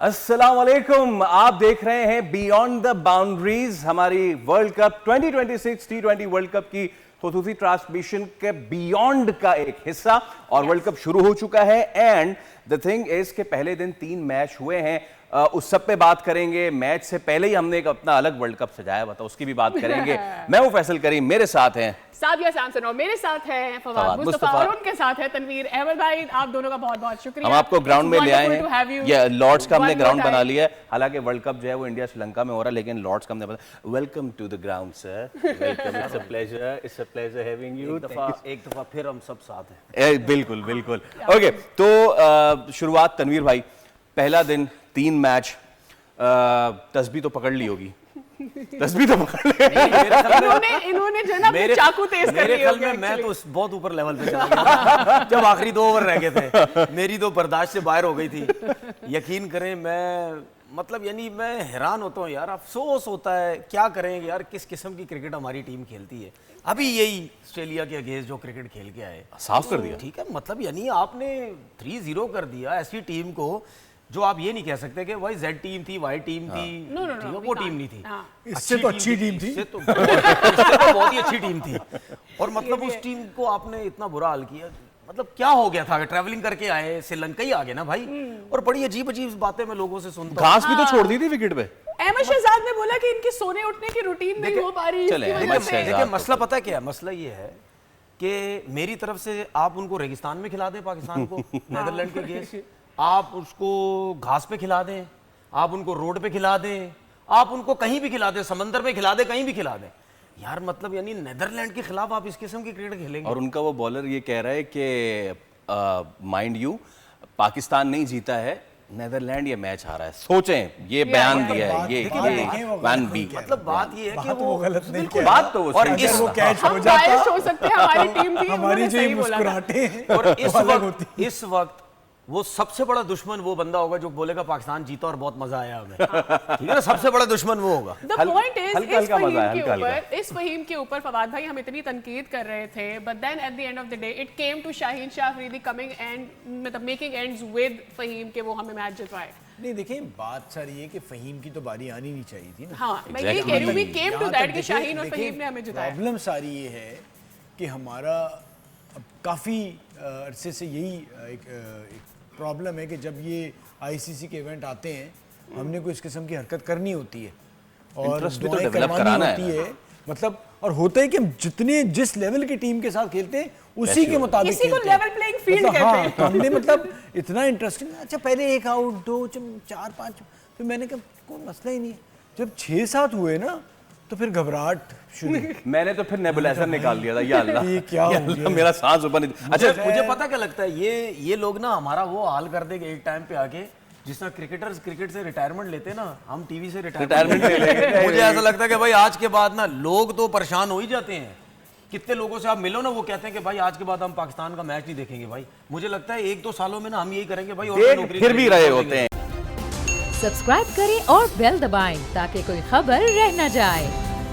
अस्सलाम वालेकुम, आप देख रहे हैं बियॉन्ड द बाउंड्रीज, हमारी world cup 2026 T20 world cup की खुसूसी ट्रांसमिशन के बियॉन्ड का एक हिस्सा। और वर्ल्ड कप शुरू हो चुका है एंड द थिंग इज के पहले दिन 3 मैच हुए हैं। उस सब पे बात करेंगे। मैच से पहले ही हमने एक अपना अलग वर्ल्ड कप सजाया हुआ था, उसकी भी बात करेंगे। मैं हूं फैसल करीम, मेरे साथ हैं साबिया सैमसन और मेरे साथ है फवाद मुस्तफा और उनके साथ है तनवीर अहमद भाई। आप दोनों का बहुत बहुत शुक्रिया। हम आपको ग्राउंड में ले आए हैं। ये लॉर्ड्स का हमने ग्राउंड बना लिया है। हालांकि वर्ल्ड कप जो है वो इंडिया श्रीलंका में हो रहा है, लेकिन लॉर्ड्स का हमने बता। Welcome to the ground sir, welcome, it's a pleasure having you. एक दफा फिर हम सब साथ हैं। बिल्कुल बिल्कुल। ओके, तो शुरुआत तनवीर भाई, पहला दिन 3 मैच, तस्बीह तो पकड़ ली होगी। तस्बीह तो पकड़ ली। इन्होंने जो ना चाकू तेज कर मेरे ख्याल में मैं तो बहुत ऊपर लेवल पे चला गया जब आखिरी 2 ओवर रह गए थे। मेरी तो बर्दाश्त से बाहर हो गई थी। यकीन करें, मैं मैं हैरान होता हूँ यार, अफसोस होता है। क्या करें यार, किस किस्म की क्रिकेट हमारी टीम खेलती है। अभी यही ऑस्ट्रेलिया के अगेंस्ट जो क्रिकेट खेल के आए, साफ कर दिया। ठीक है, आपने 3-0 कर दिया ऐसी टीम को, जो आप ये नहीं कह सकते कि भाई जेड टीम थी, वाई टीम थी, वो टीम नहीं थी। इससे तो अच्छी टीम थी, इससे तो बहुत ही अच्छी टीम थी। और मतलब उस टीम को आपने इतना बुरा हाल किया। मतलब क्या हो गया था? ट्रैवलिंग करके आए, श्रीलंका ही आ गए ना भाई। और बड़ी अजीब अजीब बातें मैं लोगों से सुनता हूं। घास भी तो छोड़ दी थी विकेट पे। अहमद शहजाद ने बोला कि इनकी सोने उठने की रूटीन नहीं हो पा रही। देखिए, मसला पता है क्या है? मसला ये है कि मेरी तरफ से आप उनको रेगिस्तान में खिला दें, पाकिस्तान को नीदरलैंड के अगेंस्ट, आप उसको घास पे खिला दें, आप उनको रोड पे खिला दें, आप उनको कहीं भी खिला दें, समंदर में खिला दें, कहीं भी खिला दें यार। मतलब नीदरलैंड के खिलाफ आप इस किस्म की क्रिकेट खेलेंगे। और उनका वो बॉलर ये कह रहा है कि माइंड यू, पाकिस्तान नहीं जीता है, नीदरलैंड ये मैच हारा है। सोचें, ये बयान दिया है, ये प्लान बी। मतलब बात ये है कि वो गलत नहीं किया। बात तो और वो कैच हो जाता, हो सकते हैं, हमारी टीम थी, हमारी जो मुस्कुराहटे हैं। और इस वक्त वो सबसे बड़ा दुश्मन वो बंदा होगा जो बोलेगा पाकिस्तान जीता और बहुत मजा आया हमें। ठीक है ना, सबसे बड़ा दुश्मन वो होगा। The point is, इस फहीम के ऊपर फवाद भाई हम इतनी तनकीद कर रहे थे, but then at the end of the day it came to Shaheen Shah Afridi coming and मतलब making ends with फहीम के वो हमें मैच जितवाए। नहीं, देखिए, बात सारी है कि फहीम की तो बारी आनी नहीं चाहिए थी ना। हाँ, मैं ये कह रही हूँ, we came to that कि शाहीन और फहीम ने हमें जिताया। प्रॉब्लम सारी ये है कि हमारा अब काफ़ी अरसे से यही एक प्रॉब्लम है कि जब ये आईसीसी के इवेंट आते हैं, हमने कोई इस किस्म की हरकत करनी होती है और दुआएं करवानी होती है। मतलब और होता है कि हम जिस लेवल की टीम के साथ खेलते हैं उसी के मुताबिक इसी को लेवल प्लेइंग फील्ड कहते हैं। हाँ, तो हमने मतलब इतना इंटरेस्टिंग, अच्छा पहले 1 आउट 2 4 5, फिर मैंने कहा कोई मसला ही नहीं है। जब 6-7 हुए ना तो फिर घबराहट शुरू। मैंने तो फिर नेबुलाइजर निकाल दिया था। या अल्लाह, ये क्या हो गया? मेरा सांस ऊपर नहीं। अच्छा, मुझे पता क्या लगता है, ये लोग ना हमारा वो हाल कर देंगे एक टाइम पे आके, जिस तरह क्रिकेटर्स क्रिकेट से रिटायरमेंट लेते हैं ना, हम टीवी से रिटायरमेंट ले लेंगे। मुझे ऐसा लगता है कि भाई आज के बाद ना लोग तो परेशान हो ही जाते हैं। कितने लोगों से आप मिलो ना, वो कहते हैं कि भाई आज के बाद हम पाकिस्तान का मैच नहीं देखेंगे। भाई मुझे लगता है 1-2 सालों में ना हम यही करेंगे भाई, और नौकरी फिर भी रहे होते हैं। सब्सक्राइब करें और बेल दबाएं ताकि कोई खबर रह न जाए।